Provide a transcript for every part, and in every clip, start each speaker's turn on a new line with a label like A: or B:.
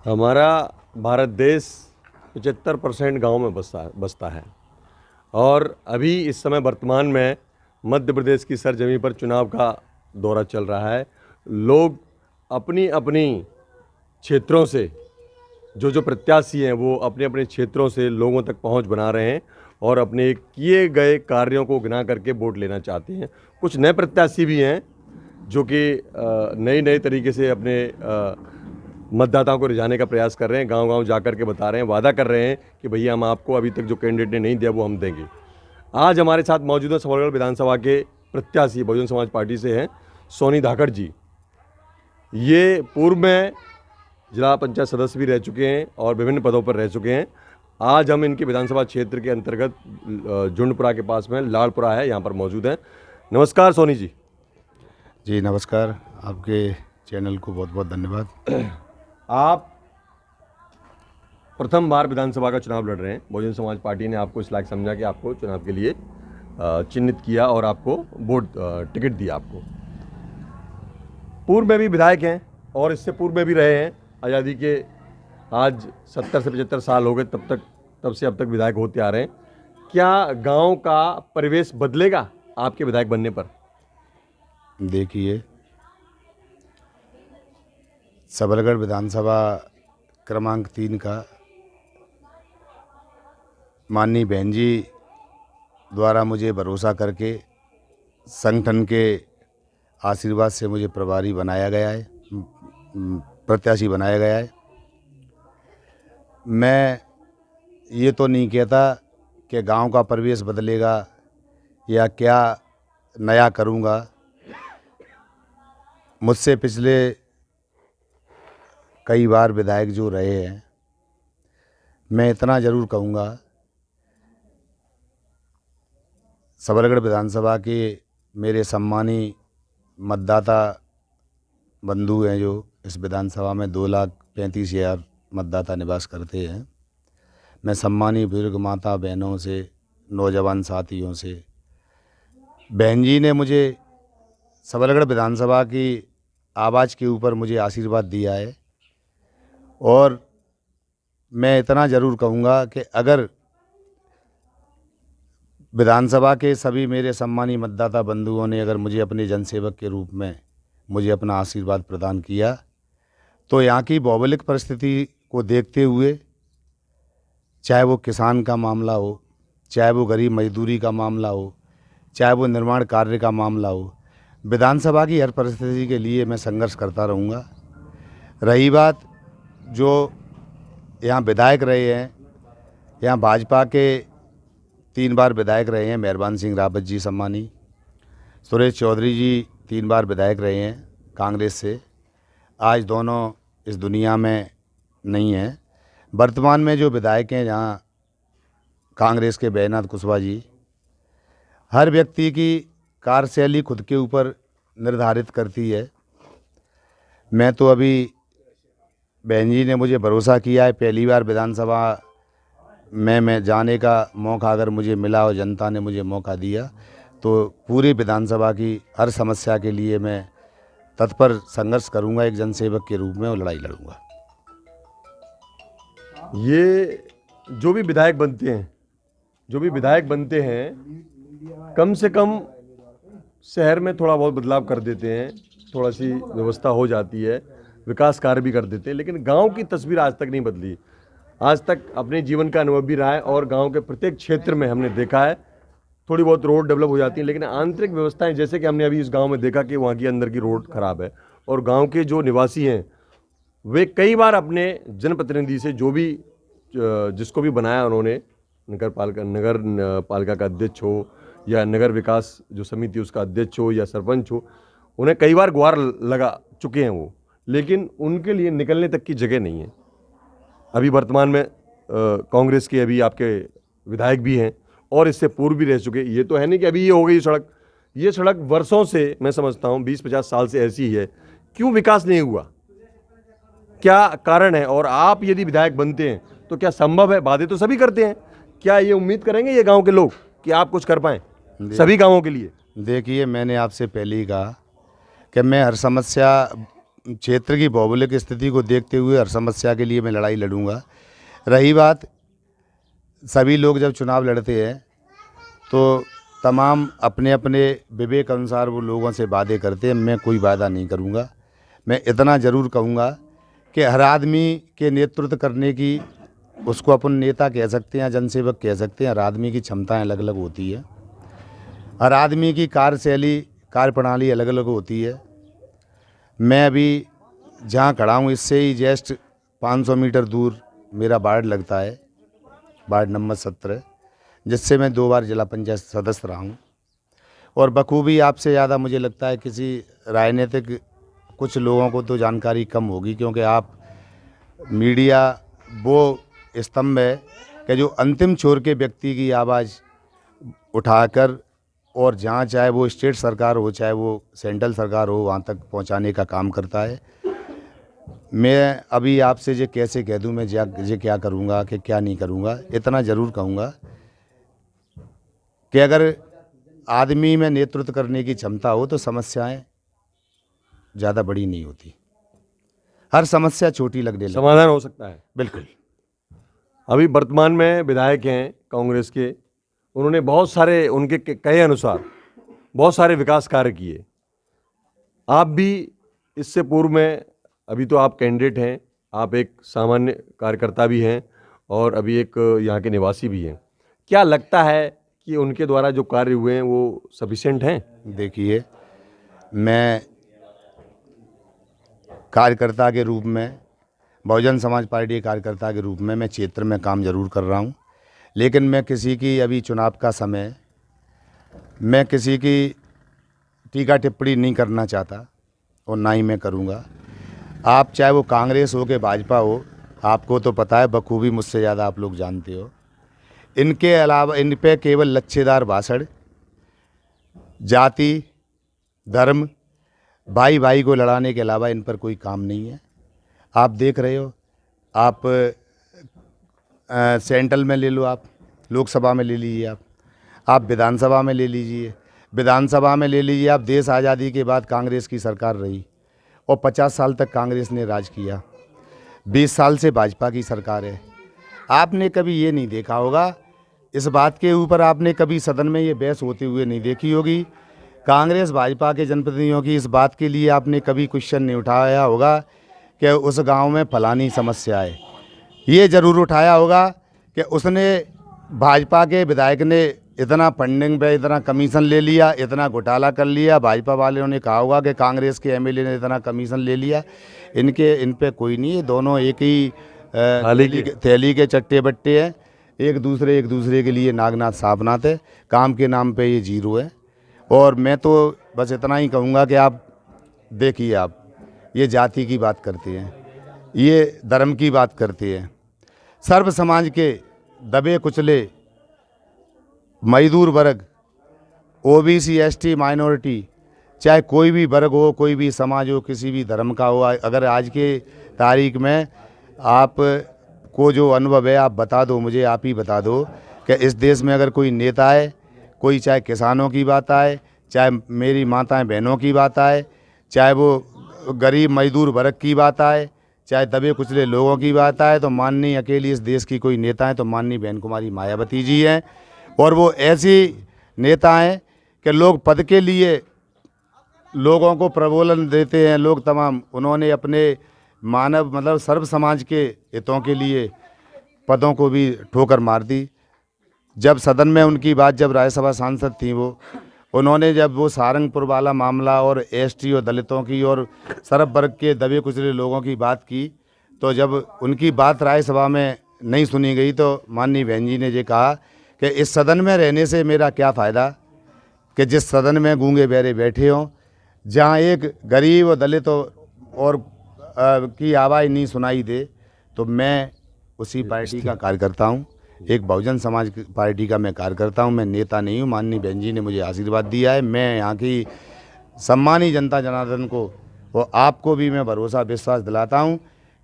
A: हमारा भारत देश 75% गाँव में बसता है और अभी इस समय वर्तमान में मध्य प्रदेश की सरजमी पर चुनाव का दौरा चल रहा है। लोग अपनी अपनी क्षेत्रों से जो प्रत्याशी हैं वो अपने अपने क्षेत्रों से लोगों तक पहुंच बना रहे हैं और अपने किए गए कार्यों को गिना करके वोट लेना चाहते हैं। कुछ नए प्रत्याशी भी हैं जो कि नए तरीके से अपने मतदाताओं को रिझाने का प्रयास कर रहे हैं। गांव-गांव जा कर के बता रहे हैं, वादा कर रहे हैं कि भैया हम आपको अभी तक जो कैंडिडेट ने नहीं दिया वो हम देंगे। आज हमारे साथ मौजूद है सबलगढ़ विधानसभा के प्रत्याशी बहुजन समाज पार्टी से हैं सोनी धाकड़ जी। ये पूर्व में जिला पंचायत सदस्य भी रह चुके हैं और विभिन्न पदों पर रह चुके हैं। आज हम इनके विधानसभा क्षेत्र के अंतर्गत जुंडपुरा के पास में लाड़पुरा है, यहाँ पर मौजूद हैं। नमस्कार सोनी जी।
B: जी नमस्कार, आपके चैनल को बहुत बहुत धन्यवाद।
A: आप प्रथम बार विधानसभा का चुनाव लड़ रहे हैं। बहुजन समाज पार्टी ने आपको इस लायक समझा कि आपको चुनाव के लिए चिन्हित किया और आपको वोट टिकट दिया। आपको पूर्व में भी विधायक हैं और इससे पूर्व में भी रहे हैं। आज़ादी के आज 70 से 75 साल हो गए, तब से अब तक विधायक होते आ रहे हैं। क्या गांव का परिवेश बदलेगा आपके विधायक बनने पर?
B: देखिए, सबलगढ़ विधानसभा क्रमांक 3 का माननीय बहन जी द्वारा मुझे भरोसा करके संगठन के आशीर्वाद से मुझे प्रभारी बनाया गया है, प्रत्याशी बनाया गया है। मैं ये तो नहीं कहता कि गांव का परिवेश बदलेगा या क्या नया करूंगा। मुझसे पिछले कई बार विधायक जो रहे हैं, मैं इतना ज़रूर कहूँगा, सबलगढ़ विधानसभा के मेरे सम्मानी मतदाता बंधु हैं जो इस विधानसभा में 2,35,000 मतदाता निवास करते हैं। मैं सम्मानी बुजुर्ग माता बहनों से, नौजवान साथियों से, बहन जी ने मुझे सबलगढ़ विधानसभा की आवाज़ के ऊपर मुझे आशीर्वाद दिया है और मैं इतना ज़रूर कहूँगा कि अगर विधानसभा के सभी मेरे सम्मानी मतदाता बंधुओं ने अगर मुझे अपने जनसेवक के रूप में मुझे अपना आशीर्वाद प्रदान किया तो यहाँ की भौगोलिक परिस्थिति को देखते हुए, चाहे वो किसान का मामला हो, चाहे वो गरीब मजदूरी का मामला हो, चाहे वो निर्माण कार्य का मामला हो, विधानसभा की हर परिस्थिति के लिए मैं संघर्ष करता रहूँगा। रही बात जो यहाँ विधायक रहे हैं, यहाँ भाजपा के 3 बार विधायक रहे हैं, मेहरबान सिंह रावत जी सम्मानी, सुरेश चौधरी जी 3 बार विधायक रहे हैं कांग्रेस से। आज दोनों इस दुनिया में नहीं हैं। वर्तमान में जो विधायक हैं यहाँ कांग्रेस के बैजनाथ कुशवाहा जी, हर व्यक्ति की कार्यशैली खुद के ऊपर निर्धारित करती है। मैं तो अभी बहन जी ने मुझे भरोसा किया है, पहली बार विधानसभा में मैं जाने का मौका अगर मुझे मिला और जनता ने मुझे मौका दिया तो पूरी विधानसभा की हर समस्या के लिए मैं तत्पर संघर्ष करूंगा एक जनसेवक के रूप में और लड़ाई लड़ूंगा।
A: ये जो भी विधायक बनते हैं कम से कम शहर में थोड़ा बहुत बदलाव कर देते हैं, थोड़ा सी व्यवस्था हो जाती है, विकास कार्य भी कर देते हैं, लेकिन गांव की तस्वीर आज तक नहीं बदली। आज तक अपने जीवन का अनुभव भी रहा है और गांव के प्रत्येक क्षेत्र में हमने देखा है थोड़ी बहुत रोड डेवलप हो जाती है, लेकिन आंतरिक व्यवस्थाएं, जैसे कि हमने अभी इस गांव में देखा कि वहाँ की अंदर की रोड खराब है और गांव के जो निवासी हैं वे कई बार अपने जनप्रतिनिधि से जो भी जिसको भी बनाया उन्होंने, नगर पालिका का अध्यक्ष हो या नगर विकास जो समिति उसका अध्यक्ष हो या सरपंच हो, उन्हें कई बार गुहार लगा चुके हैं वो, लेकिन उनके लिए निकलने तक की जगह नहीं है। अभी वर्तमान में कांग्रेस के अभी आपके विधायक भी हैं और इससे पूर्व भी रह चुके। ये तो है नहीं कि अभी ये हो गई सड़क, ये सड़क वर्षों से, मैं समझता हूँ 20-50 साल से ऐसी ही है। क्यों विकास नहीं हुआ, क्या कारण है? और आप यदि विधायक बनते हैं तो क्या संभव है? वादे तो सभी करते हैं, क्या ये उम्मीद करेंगे ये गांव के लोग कि आप कुछ कर पाएं सभी गांवों के लिए?
B: देखिए, मैंने आपसे पहले ही कहा कि मैं हर समस्या क्षेत्र की भौगोलिक स्थिति को देखते हुए हर समस्या के लिए मैं लड़ाई लड़ूंगा। रही बात, सभी लोग जब चुनाव लड़ते हैं तो तमाम अपने अपने विवेक अनुसार वो लोगों से वादे करते हैं। मैं कोई वादा नहीं करूंगा। मैं इतना ज़रूर कहूँगा कि हर आदमी के नेतृत्व करने की, उसको अपन नेता कह सकते हैं, जनसेवक कह सकते हैं, हर आदमी की क्षमताएं अलग अलग होती है। हर आदमी की कार्यशैली, कार्यप्रणाली अलग अलग होती है। मैं अभी जहाँ खड़ा हूँ इससे ही जस्ट 500 मीटर दूर मेरा वार्ड लगता है, वार्ड नंबर 17, जिससे मैं 2 बार जिला पंचायत सदस्य रहा हूँ। और बखूबी आपसे ज़्यादा मुझे लगता है किसी राजनीतिक कुछ लोगों को तो जानकारी कम होगी, क्योंकि आप मीडिया वो स्तंभ है कि जो अंतिम छोर के व्यक्ति की आवाज़ उठाकर और जहाँ चाहे वो स्टेट सरकार हो चाहे वो सेंट्रल सरकार हो वहाँ तक पहुँचाने का काम करता है। मैं अभी आपसे ये कैसे कह दूँ मैं ये क्या करूँगा कि क्या नहीं करूँगा। इतना ज़रूर कहूँगा कि अगर आदमी में नेतृत्व करने की क्षमता हो तो समस्याएं ज़्यादा बड़ी नहीं होती, हर समस्या छोटी लगने लगती।
A: समाधान हो सकता है।
B: बिल्कुल।
A: अभी वर्तमान में विधायक हैं कांग्रेस के, उन्होंने बहुत सारे, उनके कहे अनुसार बहुत सारे विकास कार्य किए। आप भी इससे पूर्व में, अभी तो आप कैंडिडेट हैं, आप एक सामान्य कार्यकर्ता भी हैं और अभी एक यहाँ के निवासी भी हैं। क्या लगता है कि उनके द्वारा जो कार्य हुए हैं वो सफिशिएंट हैं?
B: देखिए, मैं कार्यकर्ता के रूप में, बहुजन समाज पार्टी के कार्यकर्ता के रूप में मैं क्षेत्र में काम जरूर कर रहा हूँ, लेकिन मैं किसी की, अभी चुनाव का समय, मैं किसी की टीका टिप्पणी नहीं करना चाहता और ना ही मैं करूँगा। आप चाहे वो कांग्रेस हो कि भाजपा हो, आपको तो पता है बखूबी, मुझसे ज़्यादा आप लोग जानते हो। इनके अलावा इन पे केवल लच्छेदार भाषण, जाति, धर्म, भाई भाई को लड़ाने के अलावा इन पर कोई काम नहीं है। आप देख रहे हो, आप सेंट्रल में ले लो, आप लोकसभा में ले लीजिए, आप विधानसभा में ले लीजिए, विधानसभा में ले लीजिए आप, देश आज़ादी के बाद कांग्रेस की सरकार रही और 50 साल तक कांग्रेस ने राज किया, 20 साल से भाजपा की सरकार है। आपने कभी ये नहीं देखा होगा, इस बात के ऊपर आपने कभी सदन में ये बहस होते हुए नहीं देखी होगी। कांग्रेस भाजपा के जनप्रतिनिधियों की इस बात के लिए आपने कभी क्वेश्चन नहीं उठाया होगा कि उस गांव में फलानी समस्या है। ये ज़रूर उठाया होगा कि उसने, भाजपा के विधायक ने इतना फंडिंग पे इतना कमीशन ले लिया, इतना घोटाला कर लिया। भाजपा वालों ने कहा होगा कि कांग्रेस के एमएलए ने इतना कमीशन ले लिया। इन पे कोई नहीं है, दोनों एक ही थैली के चट्टे बट्टे हैं। एक दूसरे के लिए नागनाथ सापनाथ है, काम के नाम पे ये जीरो है। और मैं तो बस इतना ही कहूँगा कि आप देखिए, आप ये जाति की बात करते हैं, ये धर्म की बात करते हैं। सर्व समाज के दबे कुचले मजदूर वर्ग, ओबीसी, एसटी, माइनॉरिटी, चाहे कोई भी वर्ग हो, कोई भी समाज हो, किसी भी धर्म का हो, अगर आज के तारीख में आप को जो अनुभव है आप बता दो, मुझे आप ही बता दो कि इस देश में अगर कोई नेता है, कोई चाहे किसानों की बात आए, चाहे मेरी माताएं बहनों की बात आए, चाहे वो गरीब मजदूर वर्ग की बात आए, चाहे दबे कुचले लोगों की बात आए, तो माननीय अकेली इस देश की कोई नेता है तो माननीय बहन कुमारी मायावती जी हैं। और वो ऐसी नेता हैं कि लोग पद के लिए लोगों को प्रबोधन देते हैं, लोग तमाम, उन्होंने अपने मानव मतलब सर्व समाज के हितों के लिए पदों को भी ठोकर मार दी। जब सदन में उनकी बात, जब राज्यसभा सांसद थी वो, उन्होंने जब वो सारंगपुर वाला मामला और एसटी और दलितों की और सर्व वर्ग के दबे कुचले लोगों की बात की, तो जब उनकी बात राज्यसभा में नहीं सुनी गई तो माननीय बहन जी ने ये कहा कि इस सदन में रहने से मेरा क्या फ़ायदा, कि जिस सदन में गूंगे बहरे बैठे हों, जहाँ एक गरीब और दलित और की आवाज़ नहीं सुनाई दे, तो मैं उसी पार्टी का कार्यकर्ता हूँ, एक बहुजन समाज पार्टी का मैं कार्यकर्ता हूँ, मैं नेता नहीं हूँ। माननीय बहन जी ने मुझे आशीर्वाद दिया है। मैं यहाँ की सम्मानी जनता जनार्दन को और आपको भी मैं भरोसा विश्वास दिलाता हूँ।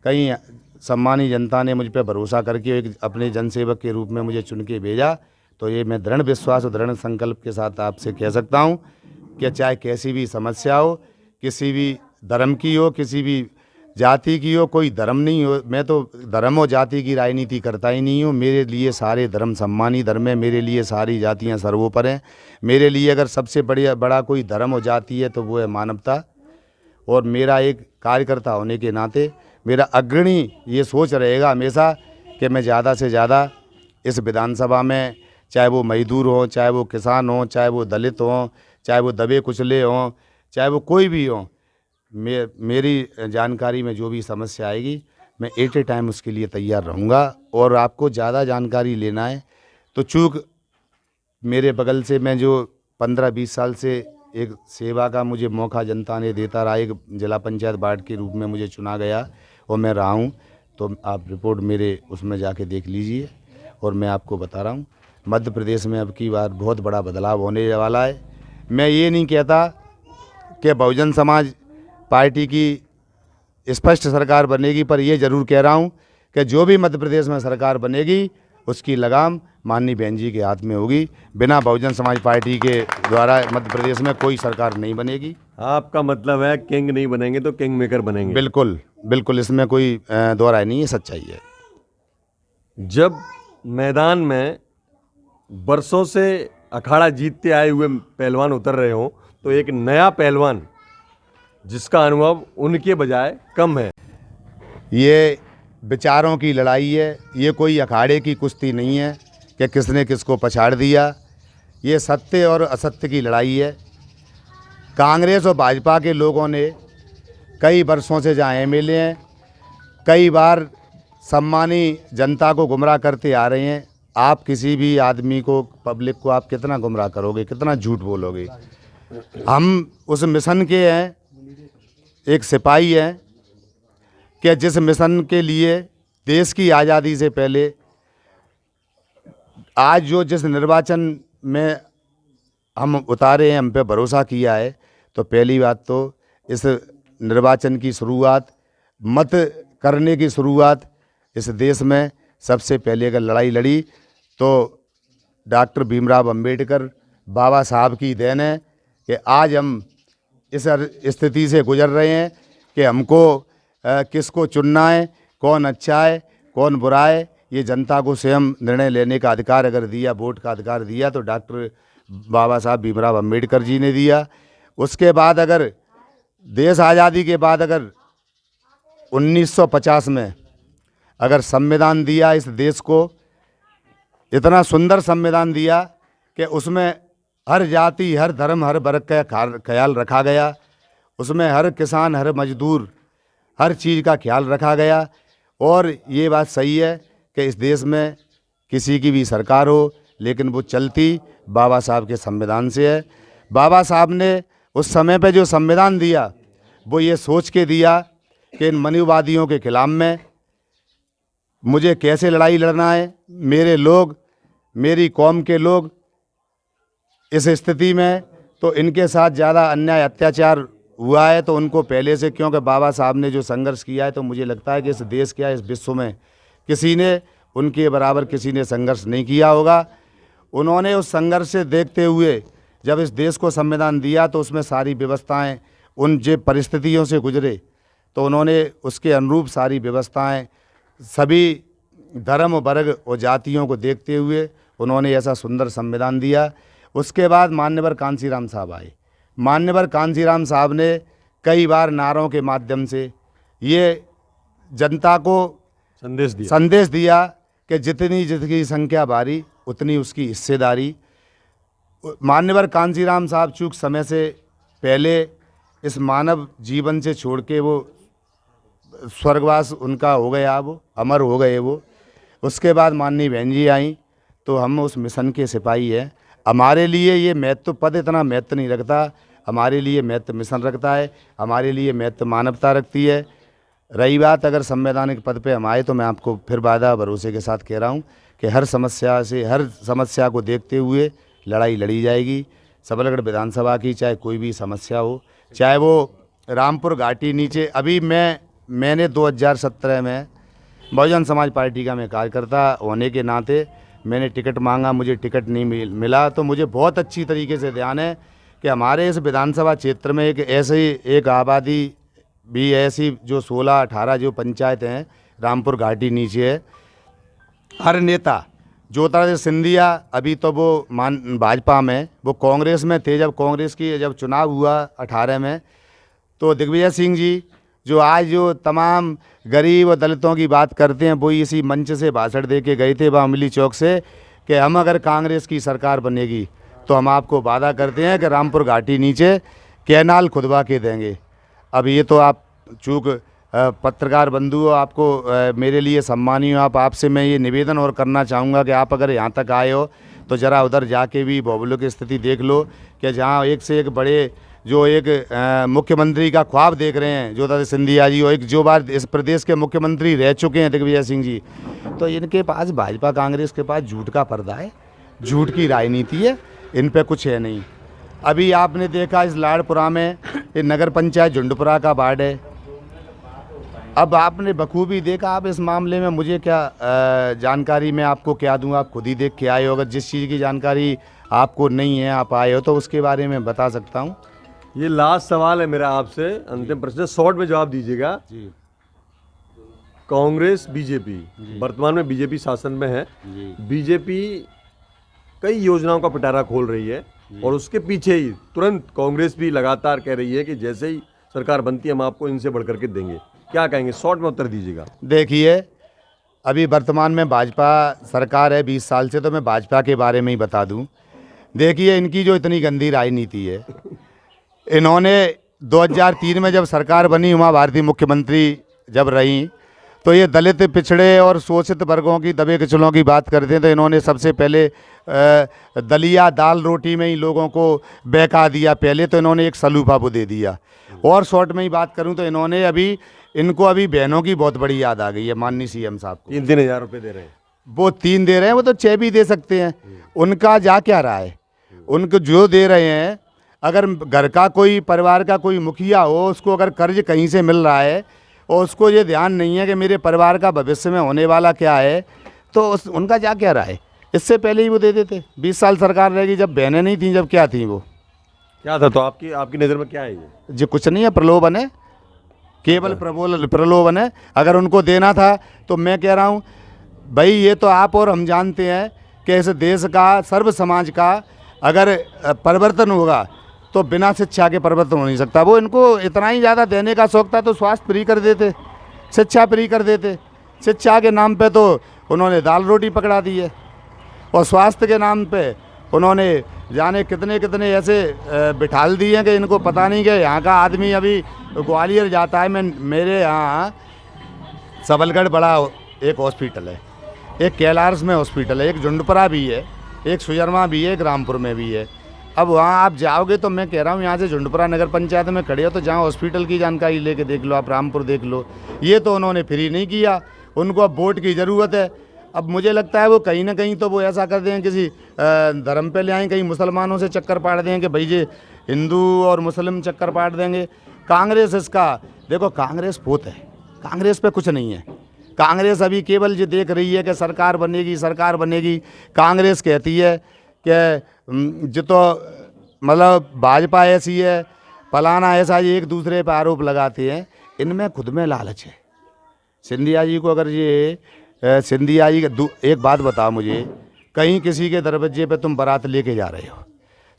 B: कहीं सम्मानी जनता ने मुझ पर भरोसा करके एक अपने जनसेवक के रूप में मुझे चुन के भेजा, तो ये मैं दृढ़ विश्वास और दृढ़ संकल्प के साथ आपसे कह सकता हूँ कि चाहे कैसी भी समस्या हो, किसी भी धर्म की हो, किसी भी जाति की हो, कोई धर्म नहीं हो। मैं तो धर्म और जाति की राजनीति करता ही नहीं हूँ। मेरे लिए सारे धर्म सम्मानी धर्म है, मेरे लिए सारी जातियाँ सर्वोपरि हैं। मेरे लिए अगर सबसे बड़ा कोई धर्म और जाति है तो वो है मानवता। और मेरा एक कार्यकर्ता होने के नाते मेरा अग्रणी ये सोच रहेगा हमेशा कि मैं ज़्यादा से ज़्यादा इस विधानसभा में, चाहे वो मजदूर हों, चाहे वो किसान हों, चाहे वो दलित हों, चाहे वो दबे कुचले हों, चाहे वो कोई भी हों, मेरी जानकारी में जो भी समस्या आएगी मैं एट ए टाइम उसके लिए तैयार रहूँगा। और आपको ज़्यादा जानकारी लेना है तो चूँकि मेरे बगल से मैं जो 15-20 साल से एक सेवा का मुझे मौका जनता ने देता रहा, एक जिला पंचायत वार्ड के रूप में मुझे चुना गया और मैं रहा हूँ, तो आप रिपोर्ट मेरे उसमें जाके देख लीजिए। और मैं आपको बता रहा हूँ मध्य प्रदेश में अब की बार बहुत बड़ा बदलाव होने वाला है। मैं ये नहीं कहता कि बहुजन समाज पार्टी की स्पष्ट सरकार बनेगी, पर ये ज़रूर कह रहा हूँ कि जो भी मध्य प्रदेश में सरकार बनेगी उसकी लगाम माननीय बहन जी के हाथ में होगी। बिना बहुजन समाज पार्टी के द्वारा मध्य प्रदेश में कोई सरकार नहीं बनेगी।
A: आपका मतलब है किंग नहीं बनेंगे तो किंग मेकर बनेंगे।
B: बिल्कुल बिल्कुल, इसमें कोई दो राय नहीं है, सच्चाई है।
A: जब मैदान में बरसों से अखाड़ा जीतते आए हुए पहलवान उतर रहे हो तो एक नया पहलवान जिसका अनुभव उनके बजाय कम है,
B: ये विचारों की लड़ाई है, ये कोई अखाड़े की कुश्ती नहीं है कि किसने किसको पछाड़ दिया। ये सत्य और असत्य की लड़ाई है। कांग्रेस और भाजपा के लोगों ने कई वर्षों से जहाँ एमएलए हैं, कई बार सम्मानी जनता को गुमराह करते आ रहे हैं। आप किसी भी आदमी को, पब्लिक को आप कितना गुमराह करोगे, कितना झूठ बोलोगे। हम उस मिशन के हैं, एक सिपाही हैं कि जिस मिशन के लिए देश की आज़ादी से पहले आज जो जिस निर्वाचन में हम उतारे हैं, हम पे भरोसा किया है, तो पहली बात तो इस निर्वाचन की शुरुआत, मत करने की शुरुआत इस देश में सबसे पहले अगर लड़ाई लड़ी तो डॉक्टर भीमराव अंबेडकर बाबा साहब की देन है कि आज हम इस स्थिति से गुजर रहे हैं कि हमको किसको चुनना है, कौन अच्छा है कौन बुरा है, ये जनता को स्वयं निर्णय लेने का अधिकार अगर दिया, वोट का अधिकार दिया तो डॉक्टर बाबा साहब भीमराव अंबेडकर जी ने दिया। उसके बाद अगर देश आज़ादी के बाद अगर 1950 में अगर संविधान दिया इस देश को, इतना सुंदर संविधान दिया कि उसमें हर जाति, हर धर्म, हर वर्ग का ख्याल रखा गया। उसमें हर किसान, हर मजदूर, हर चीज़ का ख्याल रखा गया। और ये बात सही है कि इस देश में किसी की भी सरकार हो, लेकिन वो चलती बाबा साहब के संविधान से है। बाबा साहब ने उस समय पे जो संविधान दिया वो ये सोच के दिया कि इन मनुवादियों के खिलाफ में मुझे कैसे लड़ाई लड़ना है। मेरे लोग, मेरी कौम के लोग इस स्थिति में तो इनके साथ ज़्यादा अन्याय अत्याचार हुआ है, तो उनको पहले से, क्योंकि बाबा साहब ने जो संघर्ष किया है, तो मुझे लगता है कि इस देश क्या, इस विश्व में किसी ने उनके बराबर किसी ने संघर्ष नहीं किया होगा। उन्होंने उस संघर्ष से देखते हुए जब इस देश को संविधान दिया तो उसमें सारी व्यवस्थाएं, उन जो परिस्थितियों से गुजरे तो उन्होंने उसके अनुरूप सारी व्यवस्थाएं, सभी धर्म, वर्ग और जातियों को देखते हुए उन्होंने ऐसा सुंदर संविधान दिया। उसके बाद मान्यवर कांशीराम साहब आए। मान्यवर कांशीराम साहब ने कई बार नारों के माध्यम से ये जनता को संदेश दिया कि जितनी संख्या भारी उतनी उसकी हिस्सेदारी। मान्यवर कांशीराम साहब चूँकि समय से पहले इस मानव जीवन से छोड़ के वो स्वर्गवास उनका हो गया, वो अमर हो गए वो। उसके बाद माननीय बहन जी आई, तो हम उस मिशन के सिपाही हैं। हमारे लिए ये महत्व पद इतना महत्व नहीं रखता, हमारे लिए महत्व मिशन रखता है, हमारे लिए महत्व मानवता रखती है। रही बात अगर संवैधानिक पद पे हम आए, तो मैं आपको फिर वादा भरोसे के साथ कह रहा हूँ कि हर समस्या को देखते हुए लड़ाई लड़ी जाएगी। सबलगढ़ विधानसभा की चाहे कोई भी समस्या हो, चाहे वो रामपुर घाटी नीचे, अभी मैंने 2017 में बहुजन समाज पार्टी का मैं कार्यकर्ता होने के नाते मैंने टिकट मांगा, मुझे टिकट नहीं मिला। तो मुझे बहुत अच्छी तरीके से ध्यान है कि हमारे इस विधानसभा क्षेत्र में एक ऐसे एक आबादी भी ऐसी जो 16-18 जो पंचायत हैं रामपुर घाटी नीचे है, हर नेता ज्योतिरादित्य सिंधिया अभी तो वो भाजपा में, वो कांग्रेस में थे जब कांग्रेस की जब चुनाव हुआ 18 में, तो दिग्विजय सिंह जी जो आज जो तमाम गरीब और दलितों की बात करते हैं वो इसी मंच से भाषण दे के गए थे अमली चौक से कि हम अगर कांग्रेस की सरकार बनेगी तो हम आपको वादा करते हैं कि रामपुर घाटी नीचे कैनाल खुदवा के देंगे। अब ये तो आप चूँक पत्रकार बंधु हो, आपको मेरे लिए सम्मानी हो, आपसे मैं ये निवेदन और करना चाहूँगा कि आप अगर यहाँ तक आए हो तो ज़रा उधर जाके भी बावलियों की स्थिति देख लो कि जहाँ एक से एक बड़े जो एक मुख्यमंत्री का ख्वाब देख रहे हैं ज्योतिरादित्य सिंधिया जी, और एक जो बार इस प्रदेश के मुख्यमंत्री रह चुके हैं दिग्विजय सिंह जी, तो इनके पास भाजपा कांग्रेस के पास झूठ का पर्दा है, झूठ की राजनीति है, इन पे कुछ है नहीं। अभी आपने देखा इस लाड़पुरा में ये नगर पंचायत झुंडपुरा का वार्ड है, अब आपने बखूबी देखा। आप इस मामले में मुझे क्या जानकारी मैं आपको क्या दूं, आप खुद ही देख के आए हो। अगर जिस चीज़ की जानकारी आपको नहीं है, आप आए हो तो उसके बारे में बता सकता हूं।
A: ये लास्ट सवाल है मेरा आपसे, अंतिम प्रश्न, शॉर्ट में जवाब दीजिएगा
B: जी।
A: कांग्रेस बीजेपी वर्तमान में बीजेपी शासन में है, बीजेपी कई योजनाओं का पिटारा खोल रही है और उसके पीछे ही तुरंत कांग्रेस भी लगातार कह रही है कि जैसे ही सरकार बनती है हम आपको इनसे बढ़कर के देंगे। क्या कहेंगे, शॉर्ट में उत्तर दीजिएगा।
B: देखिए अभी वर्तमान में भाजपा सरकार है 20 साल से, तो मैं भाजपा के बारे में ही बता दूं। देखिए इनकी जो इतनी गंदी राजनीति है, इन्होंने 2003 में जब सरकार बनी, उमा भारती मुख्यमंत्री जब रहीं, तो ये दलित पिछड़े और शोषित वर्गों की दबे कुचलों की बात करते हैं, तो इन्होंने सबसे पहले दलिया दाल रोटी में ही लोगों को बहका दिया। पहले तो इन्होंने एक सलूफा वो दे दिया। और शॉर्ट में ही बात करूं तो इन्होंने इनको अभी बहनों की बहुत बड़ी याद आ गई है माननीय सीएम साहब को।
A: 3 हज़ार रुपये दे रहे हैं,
B: वो 3 दे रहे हैं, वो तो 6 भी दे सकते हैं। उनका जा क्या रहा है, उनको जो दे रहे हैं, अगर घर का कोई परिवार का कोई मुखिया हो, उसको अगर कर्ज कहीं से मिल रहा है और उसको ये ध्यान नहीं है कि मेरे परिवार का भविष्य में होने वाला क्या है, तो उनका जा क्या रहा है। इससे पहले ही वो दे देते। 20 साल सरकार रहेगी, जब बहनें नहीं थी, जब क्या थी, वो
A: क्या था। तो आपकी नज़र में क्या है ये?
B: जो कुछ नहीं है, प्रलोभन है, केवल प्रलोभन है। अगर उनको देना था तो मैं कह रहा हूँ भाई, ये तो आप और हम जानते हैं कि इस देश का सर्व समाज का अगर परिवर्तन होगा तो बिना शिक्षा के परिवर्तन हो नहीं सकता। वो इनको इतना ही ज़्यादा देने का शौक था तो स्वास्थ्य फ्री कर देते, शिक्षा फ्री कर देते। शिक्षा के नाम पे तो उन्होंने दाल रोटी पकड़ा दी है, और स्वास्थ्य के नाम पे उन्होंने जाने कितने कितने ऐसे बिठाल दिए हैं कि इनको पता नहीं कि यहाँ का आदमी अभी ग्वालियर जाता है। मेरे यहाँ सबलगढ़ बड़ा एक हॉस्पिटल है, एक कैलाश में हॉस्पिटल है, एक झुंडपुरा भी है, एक सुजरमा भी है, एक रामपुर में भी है। अब वहाँ आप जाओगे तो मैं कह रहा हूँ, यहाँ से झुंडपुरा नगर पंचायत में खड़े हो तो जहाँ हॉस्पिटल की जानकारी लेके देख लो, आप रामपुर देख लो। ये तो उन्होंने फ्री नहीं किया, उनको अब वोट की ज़रूरत है। अब मुझे लगता है वो कहीं ना कहीं तो वो ऐसा कर दें, किसी धर्म पे ले आएँ, कहीं मुसलमानों से चक्कर पाट दें कि भाई ये हिंदू और मुस्लिम चक्कर पाट देंगे। कांग्रेस इसका देखो, कांग्रेस पोत है, कांग्रेस पे कुछ नहीं है। कांग्रेस अभी केवल ये देख रही है कि सरकार बनेगी, सरकार बनेगी। कांग्रेस कहती है कि जो तो मतलब भाजपा ऐसी है, फलाना ऐसा, ये एक दूसरे पर आरोप लगाते हैं। इनमें खुद में लालच है। सिंधिया जी को अगर ये सिंधिया जी एक बात बताओ मुझे, कहीं किसी के दरवाजे पे तुम बारात लेके जा रहे हो,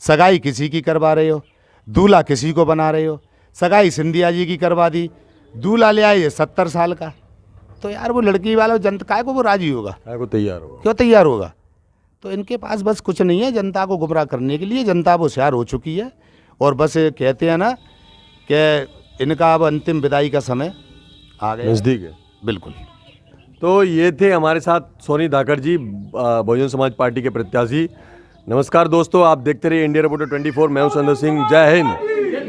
B: सगाई किसी की करवा रहे हो, दूल्हा किसी को बना रहे हो, सगाई सिंधिया जी की करवा दी, दूल्हा ले आए 70 साल का, तो यार वो लड़की वाला जनता काय को वो राजी होगा,
A: काय को तैयार होगा,
B: क्यों तैयार होगा। तो इनके पास बस कुछ नहीं है जनता को गुमराह करने के लिए। जनता अब होशियार हो चुकी है और बस कहते हैं ना कि इनका अब अंतिम विदाई का समय आ गया,
A: नज़दीक है।
B: बिल्कुल।
A: तो ये थे हमारे साथ सोनी धाकड़ जी, बहुजन समाज पार्टी के प्रत्याशी। नमस्कार दोस्तों, आप देखते रहिए इंडिया रिपोर्टर 24। मैं हूं सुंदर सिंह। जय हिंद।